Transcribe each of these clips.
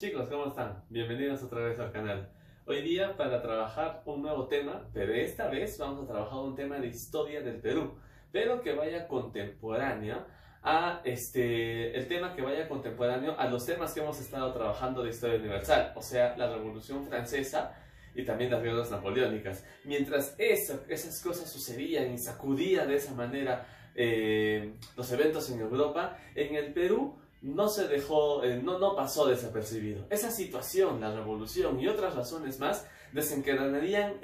Chicos, ¿cómo están? Bienvenidos otra vez al canal. Hoy día para trabajar un nuevo tema, pero esta vez vamos a trabajar un tema de historia del Perú, pero que vaya contemporáneo a el tema que vaya contemporáneo a los temas que hemos estado trabajando de historia universal, o sea, la Revolución Francesa y también las guerras napoleónicas. Mientras esas cosas sucedían y sacudían de esa manera los eventos en Europa, en el Perú no se dejó, no pasó desapercibido. Esa situación, la revolución y otras razones más desencadenarían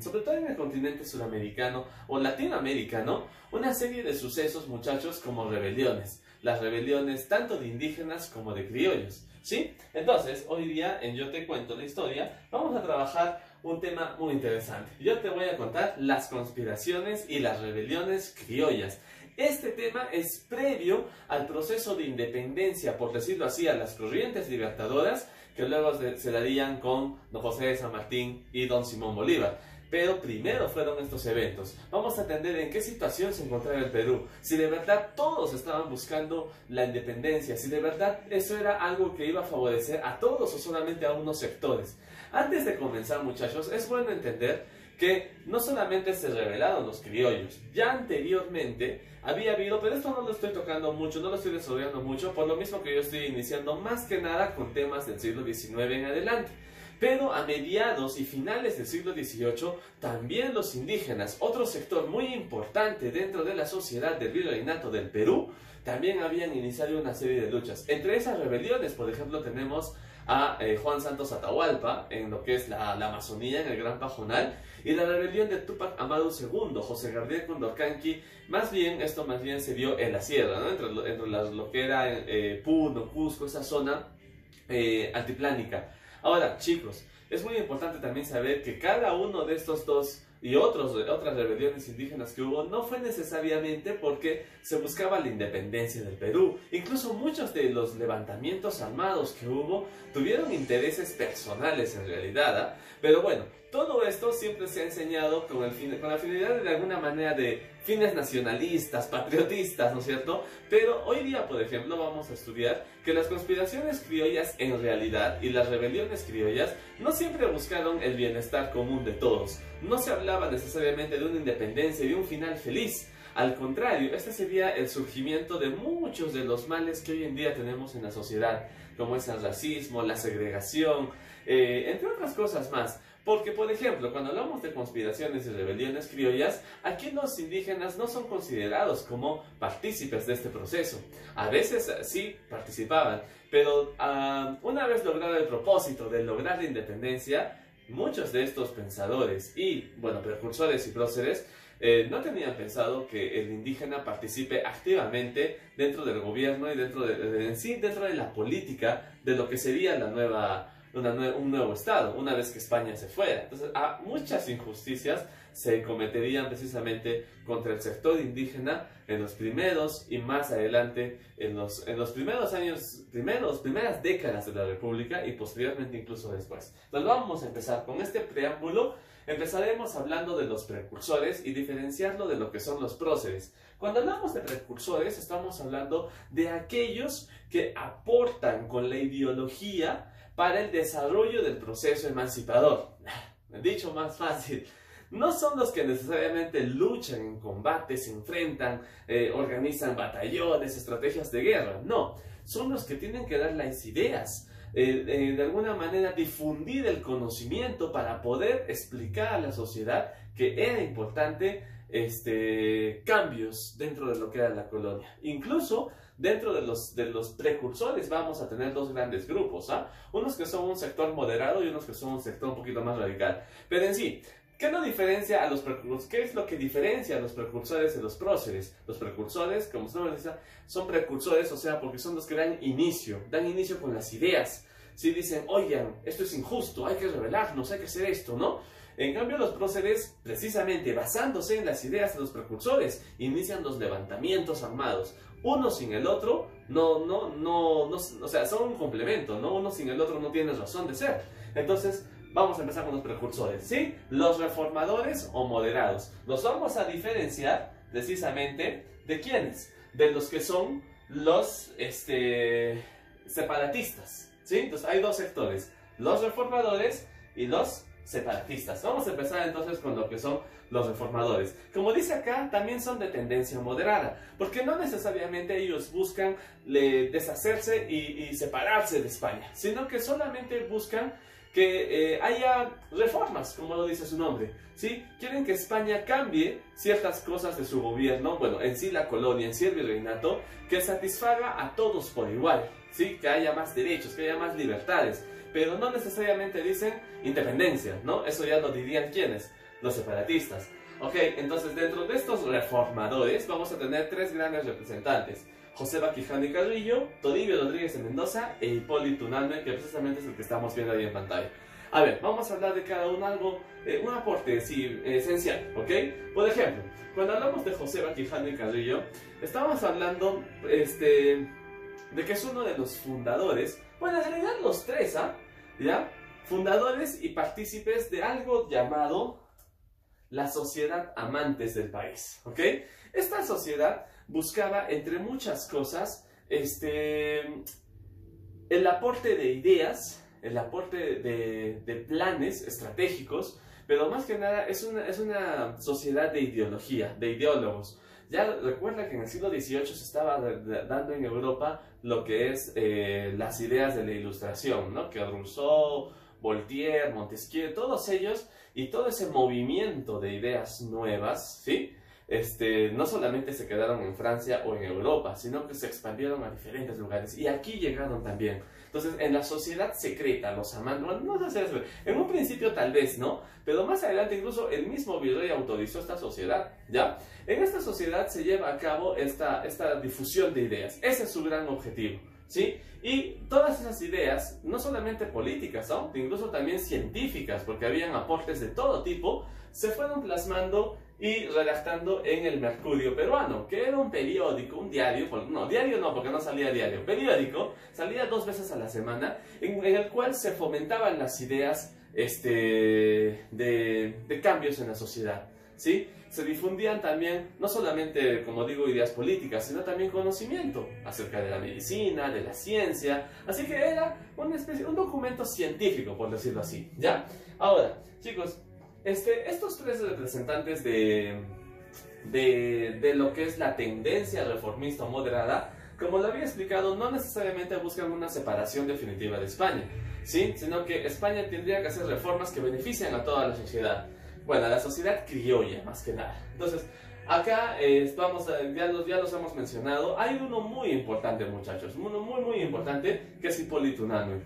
sobre todo en el continente sudamericano o latinoamericano, una serie de sucesos, muchachos, como rebeliones. Las rebeliones tanto de indígenas como de criollos, ¿sí? Entonces, hoy día en Yo Te Cuento la Historia, vamos a trabajar un tema muy interesante. Yo te voy a contar las conspiraciones y las rebeliones criollas. Este tema es previo al proceso de independencia, por decirlo así, a las corrientes libertadoras que luego se darían con don José de San Martín y don Simón Bolívar. Pero primero fueron estos eventos. Vamos a entender en qué situación se encontraba el Perú, si de verdad todos estaban buscando la independencia, si de verdad eso era algo que iba a favorecer a todos o solamente a unos sectores. Antes de comenzar, muchachos, es bueno entender que no solamente se rebelaron los criollos, ya anteriormente había habido, pero esto no lo estoy tocando mucho, no lo estoy desarrollando mucho, por lo mismo que yo estoy iniciando más que nada con temas del siglo XIX en adelante. Pero a mediados y finales del siglo XVIII, también los indígenas, otro sector muy importante dentro de la sociedad del virreinato del Perú, también habían iniciado una serie de luchas. Entre esas rebeliones, por ejemplo, tenemos a Juan Santos Atahualpa, en lo que es la Amazonía, en el Gran Pajonal, y la rebelión de Túpac Amaru II, José Gabriel Condorcanqui. Esto más bien se dio en la sierra, ¿no? entre lo que era Puno, Cusco, esa zona altiplánica. Ahora, chicos, es muy importante también saber que cada uno de estos dos y otras rebeliones indígenas que hubo no fue necesariamente porque se buscaba la independencia del Perú. Incluso muchos de los levantamientos armados que hubo tuvieron intereses personales en realidad, ¿eh? Pero bueno, todo esto siempre se ha enseñado con la finalidad de alguna manera de fines nacionalistas, patriotistas, ¿no es cierto? Pero hoy día, por ejemplo, vamos a estudiar que las conspiraciones criollas en realidad y las rebeliones criollas no siempre buscaron el bienestar común de todos. No se hablaba necesariamente de una independencia y de un final feliz. Al contrario, este sería el surgimiento de muchos de los males que hoy en día tenemos en la sociedad, como es el racismo, la segregación, entre otras cosas más. Porque, por ejemplo, cuando hablamos de conspiraciones y rebeliones criollas, aquí los indígenas no son considerados como partícipes de este proceso. A veces sí participaban, pero una vez logrado el propósito de lograr la independencia, muchos de estos pensadores y, bueno, precursores y próceres no tenían pensado que el indígena participe activamente dentro del gobierno y dentro de la política de lo que sería un nuevo Estado, una vez que España se fuera. Entonces, muchas injusticias se cometerían precisamente contra el sector indígena en los primeros y más adelante en los primeros años, primeras décadas de la República y posteriormente incluso después. Entonces vamos a empezar con este preámbulo. Empezaremos hablando de los precursores y diferenciarlo de lo que son los próceres. Cuando hablamos de precursores, estamos hablando de aquellos que aportan con la ideología para el desarrollo del proceso emancipador. Dicho más fácil, no son los que necesariamente luchan en combates, se enfrentan, organizan batallones, estrategias de guerra. No, son los que tienen que dar las ideas, de alguna manera difundir el conocimiento para poder explicar a la sociedad que era importante cambios dentro de lo que era la colonia. Incluso dentro de los precursores vamos a tener dos grandes grupos, unos que son un sector moderado y unos que son un sector un poquito más radical. Pero en sí, ¿qué lo diferencia a los precursores? ¿Qué es lo que diferencia a los precursores de los próceres? Los precursores, como se nos dice, son precursores, o sea, porque son los que dan inicio con las ideas. Si dicen, oigan, esto es injusto, hay que rebelarnos, hay que hacer esto, ¿no? En cambio, los próceres, precisamente basándose en las ideas de los precursores, inician los levantamientos armados. Uno sin el otro, o sea, son un complemento, ¿no? Uno sin el otro no tiene razón de ser. Entonces, vamos a empezar con los precursores, ¿sí? Los reformadores o moderados. Los vamos a diferenciar precisamente de quiénes, de los que son los separatistas, ¿sí? Entonces hay dos sectores, los reformadores y los separatistas. Vamos a empezar entonces con lo que son los reformadores. Como dice acá, también son de tendencia moderada, porque no necesariamente ellos buscan deshacerse y separarse de España, sino que solamente buscan que haya reformas, como lo dice su nombre, ¿sí? Quieren que España cambie ciertas cosas de su gobierno, bueno, en sí la colonia, en sí el virreinato, que satisfaga a todos por igual, ¿sí? Que haya más derechos, que haya más libertades, pero no necesariamente dicen independencia, ¿no? Eso ya lo dirían ¿quiénes? Los separatistas. Ok, entonces dentro de estos reformadores vamos a tener tres grandes representantes: Joseba Quijano y Carrillo, Toribio Rodríguez de Mendoza e Hipólito Unanue, que precisamente es el que estamos viendo ahí en pantalla. A ver, vamos a hablar de cada uno algo, un aporte sí, esencial, ¿ok? Por ejemplo, cuando hablamos de Joseba Quijano y Carrillo, estamos hablando de que es uno de los fundadores, bueno, en realidad los tres, ¿ya? Fundadores y partícipes de algo llamado la Sociedad Amantes del País, ¿ok? Esta sociedad buscaba, entre muchas cosas, el aporte de ideas, el aporte de planes estratégicos, pero más que nada es una sociedad de ideología, de ideólogos. Ya recuerda que en el siglo XVIII se estaba dando en Europa lo que es las ideas de la Ilustración, ¿no? Que Rousseau, Voltaire, Montesquieu, todos ellos y todo ese movimiento de ideas nuevas, ¿sí? No solamente se quedaron en Francia o en Europa, sino que se expandieron a diferentes lugares y aquí llegaron también. Entonces, en la sociedad secreta, los amantes, no sé, en un principio tal vez, ¿no? Pero más adelante incluso el mismo virrey autorizó esta sociedad, ¿ya? En esta sociedad se lleva a cabo esta difusión de ideas, ese es su gran objetivo, ¿sí? Y todas esas ideas, no solamente políticas, ¿no? Incluso también científicas, porque habían aportes de todo tipo, se fueron plasmando y redactando en el Mercurio Peruano, que era un periódico, un diario, no, diario no, porque no salía diario, periódico, salía 2 veces a la semana, en el cual se fomentaban las ideas de cambios en la sociedad, ¿sí? Se difundían también, no solamente, como digo, ideas políticas, sino también conocimiento acerca de la medicina, de la ciencia, así que era un documento científico, por decirlo así, ¿ya? Ahora, chicos, estos tres representantes de lo que es la tendencia reformista moderada, como lo había explicado, no necesariamente buscan una separación definitiva de España, ¿sí? Sino que España tendría que hacer reformas que beneficien a toda la sociedad. Bueno, a la sociedad criolla, más que nada. Entonces, acá ya los hemos mencionado. Hay uno muy importante, muchachos, uno muy importante, que es Hipólito Unanue.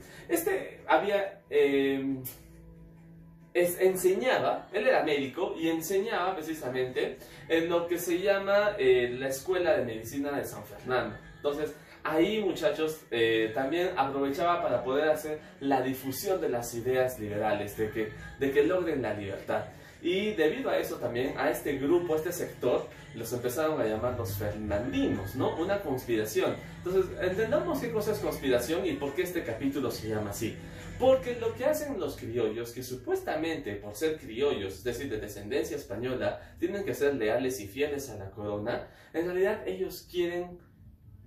Enseñaba, él era médico y enseñaba precisamente en lo que se llama la Escuela de Medicina de San Fernando. Entonces, ahí, muchachos, también aprovechaba para poder hacer la difusión de las ideas liberales, de que logren la libertad. Y debido a eso también, a este grupo, a este sector, los empezaron a llamar los fernandinos, ¿no? Una conspiración. Entonces, entendamos qué cosa es conspiración y por qué este capítulo se llama así. Porque lo que hacen los criollos, que supuestamente por ser criollos, es decir, de descendencia española, tienen que ser leales y fieles a la corona, en realidad ellos quieren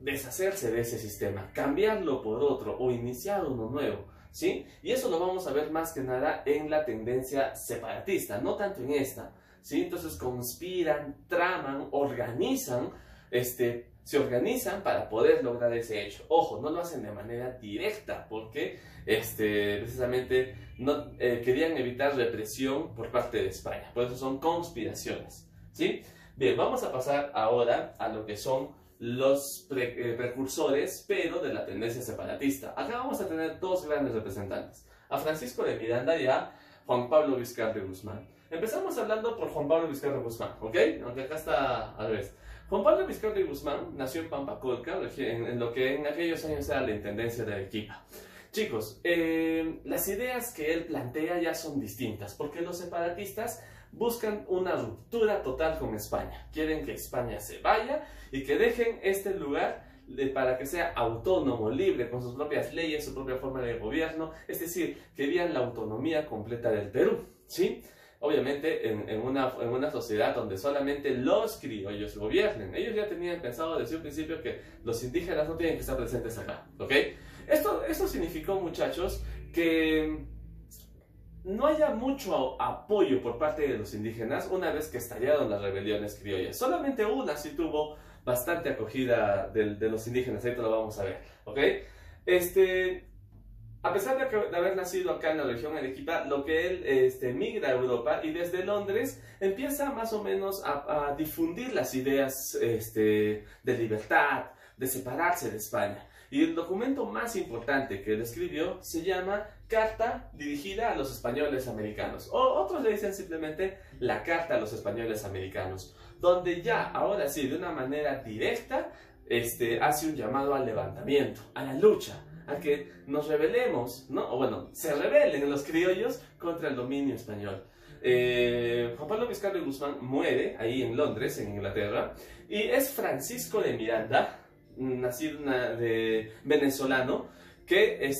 deshacerse de ese sistema, cambiarlo por otro o iniciar uno nuevo, ¿sí? Y eso lo vamos a ver más que nada en la tendencia separatista, no tanto en esta, ¿sí? Entonces conspiran, traman, organizan, se organizan para poder lograr ese hecho. Ojo, no lo hacen de manera directa porque precisamente no, querían evitar represión por parte de España. Por eso son conspiraciones, ¿sí? Bien, vamos a pasar ahora a lo que son los precursores, pero de la tendencia separatista. Acá vamos a tener dos grandes representantes, a Francisco de Miranda y a Juan Pablo Vizcarra Guzmán. Empezamos hablando por Juan Pablo Vizcarra Guzmán, ¿ok? Aunque acá está al revés. Juan Pablo Vizcarra Guzmán nació en Pampacolca, en lo que en aquellos años era la intendencia de Arequipa. Chicos, las ideas que él plantea ya son distintas, porque los separatistas buscan una ruptura total con España. Quieren que España se vaya y que dejen este lugar para que sea autónomo, libre, con sus propias leyes, su propia forma de gobierno. Es decir, querían la autonomía completa del Perú, ¿sí? obviamente en una sociedad donde solamente los criollos gobiernen. Ellos ya tenían pensado desde un principio que los indígenas no tienen que estar presentes acá, ¿ok? Esto significó, muchachos, que no haya mucho apoyo por parte de los indígenas una vez que estallaron las rebeliones criollas. Solamente una sí tuvo bastante acogida de los indígenas, ahí te lo vamos a ver, ¿ok? A pesar de haber nacido acá en la región Arequipa, lo que él migra a Europa y desde Londres empieza más o menos a difundir las ideas de libertad, de separarse de España. Y el documento más importante que él escribió se llama Carta dirigida a los españoles americanos, o otros le dicen simplemente la Carta a los españoles americanos, donde ya, ahora sí, de una manera directa, hace un llamado al levantamiento, a la lucha, a que nos rebelemos, ¿no? O bueno, se rebelen los criollos contra el dominio español. Juan Pablo Vizcarra y Guzmán muere ahí en Londres, en Inglaterra, y es Francisco de Miranda, nacido de venezolano, que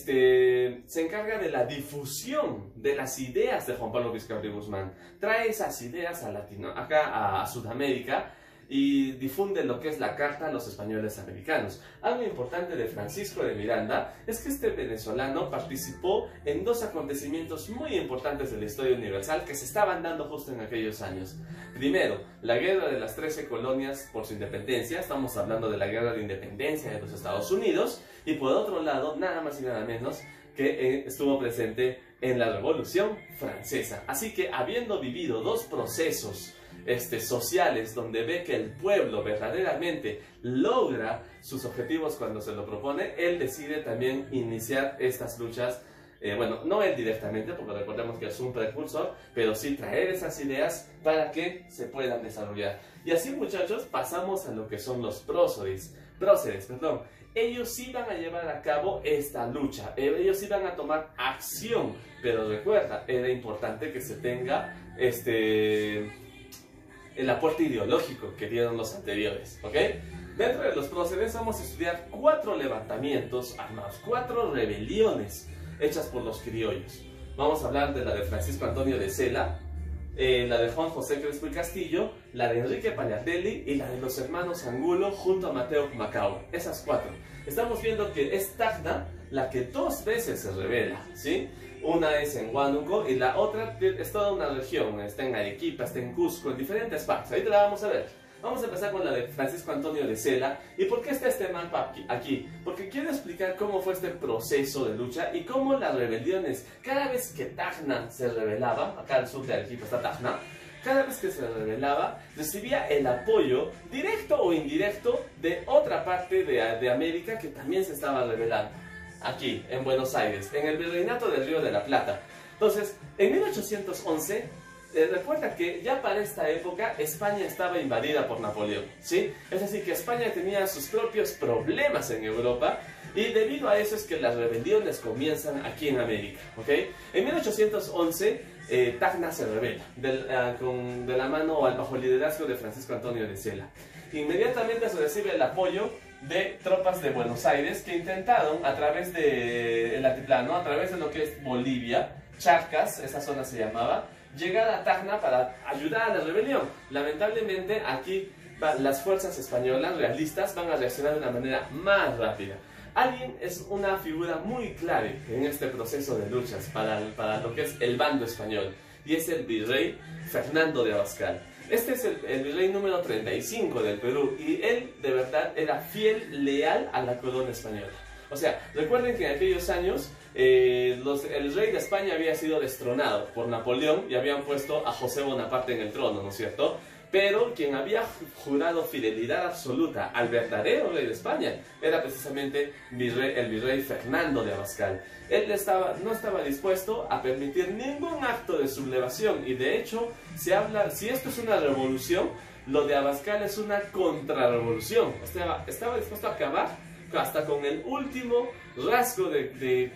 se encarga de la difusión de las ideas de Juan Pablo Vizcarra y Guzmán. Trae esas ideas a Sudamérica y difunde lo que es la Carta a los españoles americanos. Algo importante de Francisco de Miranda es que este venezolano participó en dos acontecimientos muy importantes de la historia universal que se estaban dando justo en aquellos años. Primero, la guerra de las 13 colonias por su independencia, estamos hablando de la guerra de independencia de los Estados Unidos, y por otro lado, nada más y nada menos que estuvo presente en la Revolución Francesa. Así que, habiendo vivido dos procesos sociales donde ve que el pueblo verdaderamente logra sus objetivos cuando se lo propone, él decide también iniciar estas luchas. Bueno, no él directamente, porque recordemos que es un precursor, pero sí traer esas ideas para que se puedan desarrollar. Y así, muchachos, pasamos a lo que son los próceres. Ellos sí van a llevar a cabo esta lucha, ellos sí van a tomar acción, pero recuerda, era importante que se tenga el aporte ideológico que dieron los anteriores, ¿ok? Dentro de los próceres vamos a estudiar 4 levantamientos armados, 4 rebeliones hechas por los criollos. Vamos a hablar de la de Francisco Antonio de Cela, la de Juan José Crespo y Castillo, la de Enrique Pagliardelli y la de los hermanos Angulo junto a Mateo Macao. Esas 4. Estamos viendo que es Tacna la que 2 veces se revela, ¿sí? Una es en Huánuco y la otra es toda una región, está en Arequipa, está en Cusco, en diferentes partes. Ahí te la vamos a ver. Vamos a empezar con la de Francisco Antonio de Cela. ¿Y por qué está este mapa aquí? Porque quiero explicar cómo fue este proceso de lucha y cómo las rebeliones, cada vez que Tacna se rebelaba, acá al sur de Arequipa está Tacna, cada vez que se rebelaba, recibía el apoyo, directo o indirecto, de otra parte de América que también se estaba rebelando. Aquí, en Buenos Aires, en el Virreinato del Río de la Plata. Entonces, en 1811, recuerda que ya para esta época España estaba invadida por Napoleón, ¿sí? Es decir, que España tenía sus propios problemas en Europa y debido a eso es que las rebeliones comienzan aquí en América, ¿ok? En 1811, Tacna se rebela de la mano o bajo el liderazgo de Francisco Antonio de Cela. Inmediatamente se recibe el apoyo de tropas de Buenos Aires que intentaron a través del altiplano, a través de lo que es Bolivia, Charcas, esa zona se llamaba, llegar a Tacna para ayudar a la rebelión. Lamentablemente aquí las fuerzas españolas realistas van a reaccionar de una manera más rápida. Alguien es una figura muy clave en este proceso de luchas para lo que es el bando español, y es el virrey Fernando de Abascal. Este es el virrey número 35 del Perú, y él de verdad era fiel, leal a la corona española. O sea, recuerden que en aquellos años el rey de España había sido destronado por Napoleón y habían puesto a José Bonaparte en el trono, ¿no es cierto? Pero quien había jurado fidelidad absoluta al verdadero rey de España era precisamente el virrey Fernando de Abascal. Él no estaba dispuesto a permitir ningún acto de sublevación, y de hecho se habla, si esto es una revolución, lo de Abascal es una contrarrevolución. Estaba dispuesto a acabar hasta con el último rasgo de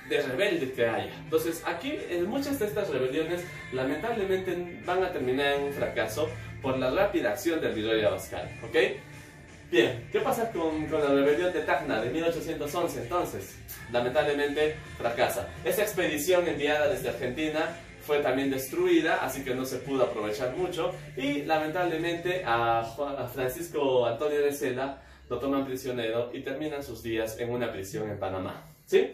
rebelde que haya. Entonces aquí muchas de estas rebeliones lamentablemente van a terminar en un fracaso por la rápida acción del virrey Abascal, ¿ok? Bien, ¿qué pasa con la rebelión de Tacna de 1811 entonces? Lamentablemente fracasa. Esa expedición enviada desde Argentina fue también destruida, así que no se pudo aprovechar mucho, y lamentablemente a Francisco Antonio de Sela lo toman prisionero y terminan sus días en una prisión en Panamá, ¿sí?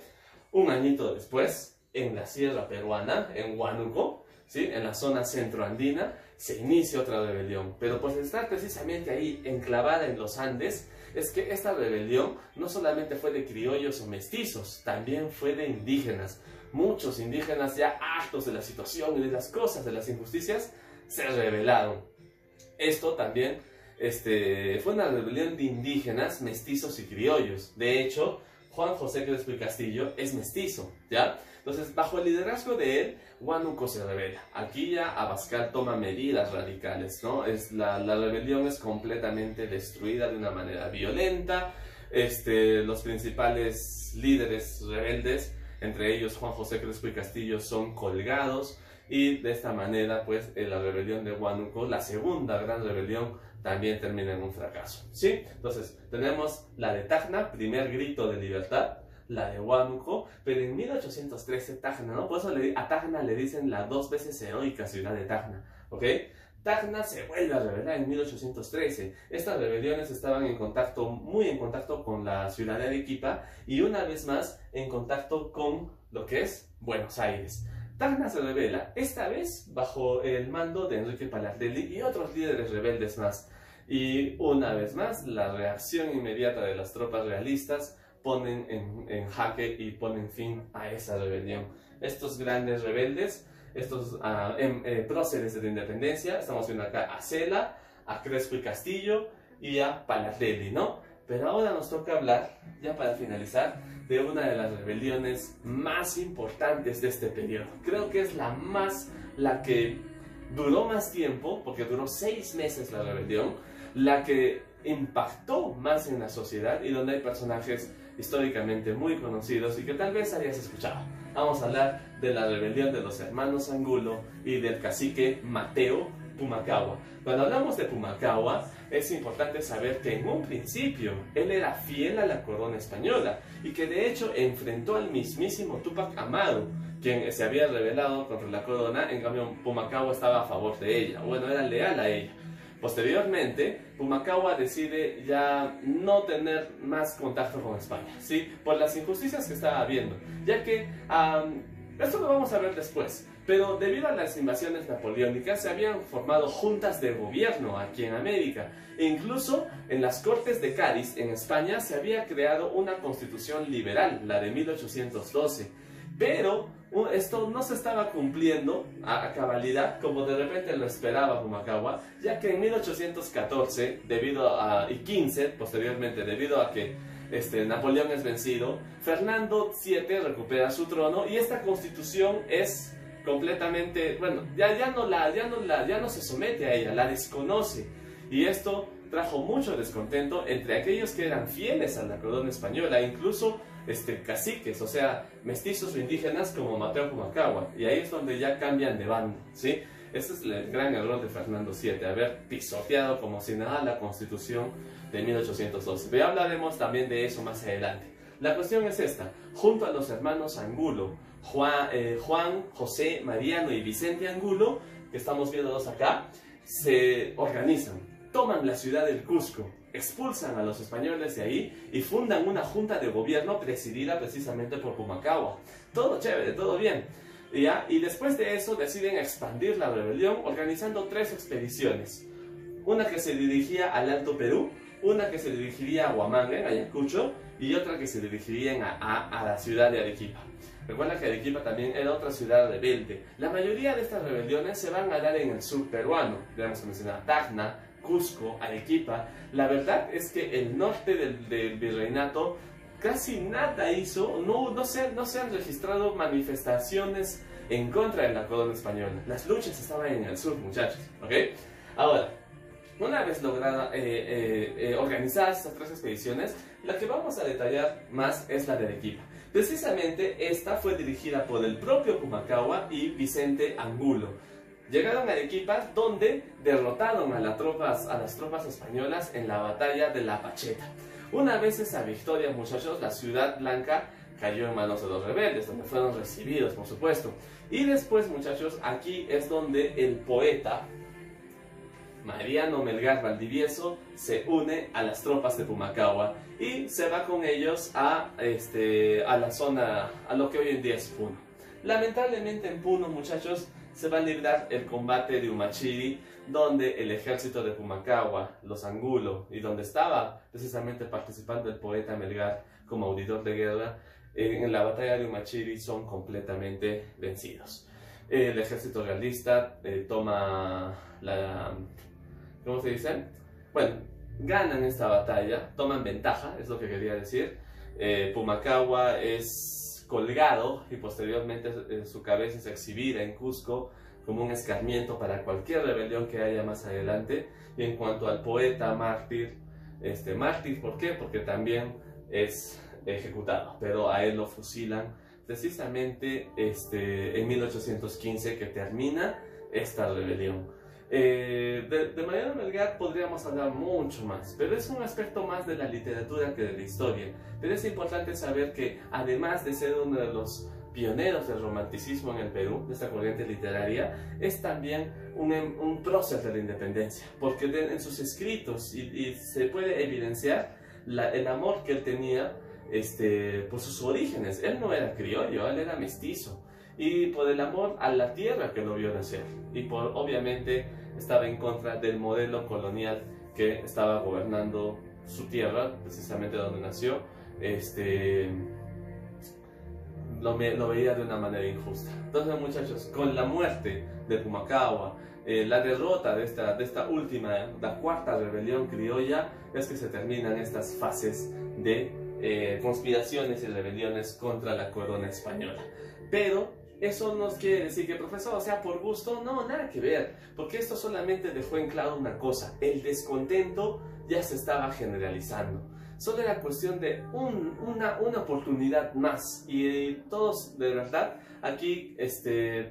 Un añito después, en la sierra peruana, en Huánuco, ¿sí? En la zona centroandina, se inicia otra rebelión, pero por estar precisamente ahí enclavada en los Andes, es que esta rebelión no solamente fue de criollos o mestizos, también fue de indígenas. Muchos indígenas ya hartos de la situación y de las cosas, de las injusticias, se rebelaron. Esto también fue una rebelión de indígenas, mestizos y criollos. De hecho, Juan José Crespo y Castillo es mestizo, ¿ya? Entonces, bajo el liderazgo de él, Huánuco se rebela. Aquí ya Abascal toma medidas radicales, ¿no? La rebelión es completamente destruida de una manera violenta. Los principales líderes rebeldes, entre ellos Juan José Crespo y Castillo, son colgados. Y de esta manera, pues, la rebelión de Huánuco, la segunda gran rebelión, también termina en un fracaso, ¿sí? Entonces, tenemos la de Tacna, primer grito de libertad, la de Huánuco, pero en 1813 Tacna, ¿no? Por eso a Tacna le dicen la 2 veces heroica ciudad de Tacna, ¿ok? Tacna se vuelve a rebelar en 1813. Estas rebeliones estaban muy en contacto con la ciudad de Arequipa y una vez más en contacto con lo que es Buenos Aires. Tacna se rebela, esta vez bajo el mando de Enrique Palardelli y otros líderes rebeldes más. Y una vez más, la reacción inmediata de las tropas realistas ponen en jaque y ponen fin a esa rebelión. Estos grandes rebeldes, estos próceres de la independencia, estamos viendo acá a Sela, a Crespo y Castillo y a Palardelli, ¿no? Pero ahora nos toca hablar, ya para finalizar, de una de las rebeliones más importantes de este periodo. Creo que es la que duró más tiempo, porque duró 6 meses la rebelión, la que impactó más en la sociedad y donde hay personajes históricamente muy conocidos y que tal vez hayas escuchado. Vamos a hablar de la rebelión de los hermanos Angulo y del cacique Mateo Pumacahua. Cuando hablamos de Pumacahua, es importante saber que en un principio él era fiel a la corona española y que de hecho enfrentó al mismísimo Túpac Amaru, quien se había rebelado contra la corona. En cambio, Pumacahua estaba a favor de ella, bueno, era leal a ella. Posteriormente, Pumacahua decide ya no tener más contacto con España, ¿sí? Por las injusticias que estaba habiendo, ya que esto lo vamos a ver después. Pero debido a las invasiones napoleónicas se habían formado juntas de gobierno aquí en América e incluso en las Cortes de Cádiz, en España, se había creado una constitución liberal, la de 1812. Pero esto no se estaba cumpliendo a cabalidad como de repente lo esperaba Pumacahua, ya que en 1814, y 15 posteriormente, debido a que Napoleón es vencido, Fernando VII recupera su trono y esta constitución es completamente, bueno, ya no se somete a ella, la desconoce, y esto trajo mucho descontento entre aquellos que eran fieles a la corona española, incluso caciques, o sea, mestizos o indígenas como Mateo Pumacahua, y ahí es donde ya cambian de bando, ¿sí? Ese es el gran error de Fernando VII, haber pisoteado como si nada la constitución de 1812. Pero hablaremos también de eso más adelante. La cuestión es esta: junto a los hermanos Angulo, Juan, José, Mariano y Vicente Angulo, que estamos viéndolos acá, se organizan, toman la ciudad del Cusco, expulsan a los españoles de ahí y fundan una junta de gobierno presidida precisamente por Pumacahua. Todo chévere, todo bien. ¿Ya? Y después de eso deciden expandir la rebelión organizando 3 expediciones. Una que se dirigía al Alto Perú, una que se dirigiría a Huamanga, en Ayacucho, y otra que se dirigiría a la ciudad de Arequipa. Recuerda que Arequipa también era otra ciudad rebelde. La mayoría de estas rebeliones se van a dar en el sur peruano. Ya hemos mencionado Tacna, Cusco, Arequipa. La verdad es que el norte del virreinato casi nada hizo, no se han registrado manifestaciones en contra de la corona española. Las luchas estaban en el sur, muchachos, ¿ok? Ahora, una vez lograda organizadas estas 3 expediciones, la que vamos a detallar más es la de Arequipa. Precisamente esta fue dirigida por el propio Pumacahua y Vicente Angulo. Llegaron a Arequipa, donde derrotaron a las tropas españolas en la batalla de La Pacheta. Una vez esa victoria, muchachos, la Ciudad Blanca cayó en manos de los rebeldes, donde fueron recibidos, por supuesto. Y después, muchachos, aquí es donde el poeta Mariano Melgar Valdivieso se une a las tropas de Pumacahua y se va con ellos a la zona, a lo que hoy en día es Puno. Lamentablemente en Puno, muchachos, se va a librar el combate de Humachiri, donde el ejército de Pumacahua, los Angulo, y donde estaba precisamente participando el poeta Melgar como auditor de guerra, en la batalla de Humachiri son completamente vencidos. El ejército realista toma la... ¿cómo se dice? Bueno, ganan esta batalla, toman ventaja, es lo que quería decir. Pumacahua es colgado y posteriormente su cabeza es exhibida en Cusco como un escarmiento para cualquier rebelión que haya más adelante. Y en cuanto al poeta mártir, mártir, ¿por qué? Porque también es ejecutado, pero a él lo fusilan precisamente en 1815, que termina esta rebelión. De Mariano Melgar podríamos hablar mucho más, pero es un aspecto más de la literatura que de la historia. Pero es importante saber que, además de ser uno de los pioneros del romanticismo en el Perú, de esta corriente literaria, es también un prócer de la independencia, porque en sus escritos y se puede evidenciar el amor que él tenía por sus orígenes. Él no era criollo, él era mestizo, y por el amor a la tierra que lo vio nacer, y por, obviamente, estaba en contra del modelo colonial que estaba gobernando su tierra, precisamente donde nació. Lo veía de una manera injusta. Entonces, muchachos, con la muerte de Pumacahua, la derrota de esta última, la cuarta rebelión criolla, es que se terminan estas fases de conspiraciones y rebeliones contra la corona española. Pero eso no quiere decir que, profesor, o sea, por gusto, no, nada que ver, porque esto solamente dejó en claro una cosa: el descontento ya se estaba generalizando. Solo era cuestión de una oportunidad más, y todos, de verdad, aquí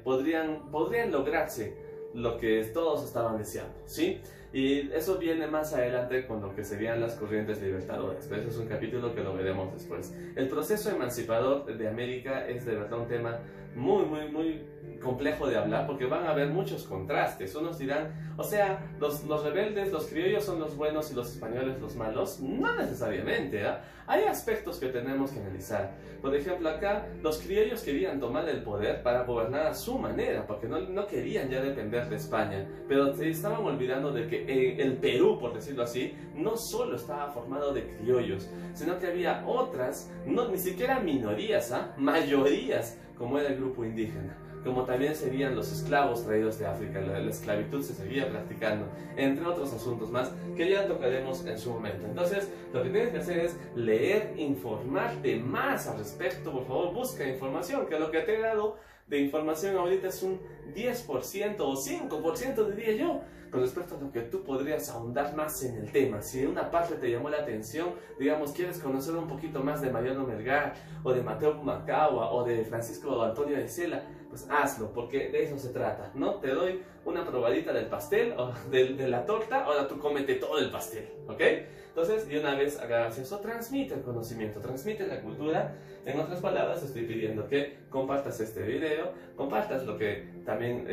podrían lograrse lo que todos estaban deseando, ¿sí? Y eso viene más adelante con lo que serían las corrientes libertadoras, pero eso es un capítulo que lo veremos después. El proceso emancipador de América es de verdad un tema muy complejo de hablar, porque van a haber muchos contrastes. Unos dirán, o sea, los rebeldes, los criollos son los buenos y los españoles los malos. No necesariamente, ¿eh? Hay aspectos que tenemos que analizar. Por ejemplo, acá los criollos querían tomar el poder para gobernar a su manera, porque no querían ya depender de España, pero se estaban olvidando de que el Perú, por decirlo así, no solo estaba formado de criollos, sino que había otras, ni siquiera minorías, mayorías, como era el grupo indígena, como también serían los esclavos traídos de África. La esclavitud se seguía practicando, entre otros asuntos más que ya tocaremos en su momento. Entonces, lo que tienes que hacer es leer, informarte más al respecto. Por favor, busca información, que lo que te he dado de información ahorita es un 10% o 5%, diría yo, con respecto a lo que tú podrías ahondar más en el tema. Si una parte te llamó la atención, digamos, quieres conocer un poquito más de Mariano Melgar, o de Mateo Pumacahua, o de Francisco Antonio de Sela, pues hazlo, porque de eso se trata, ¿no? Te doy una probadita del pastel, o de la torta, ahora tú cómete todo el pastel, ¿ok? Entonces, de una vez hagas eso, transmite el conocimiento, transmite la cultura. En otras palabras, estoy pidiendo que compartas este video, compartas lo que también,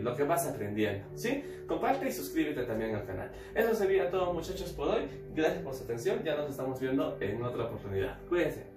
lo que vas aprendiendo, ¿sí? Comparte y suscríbete también al canal. Eso sería todo, muchachos, por hoy. Gracias por su atención, ya nos estamos viendo en otra oportunidad. Cuídense.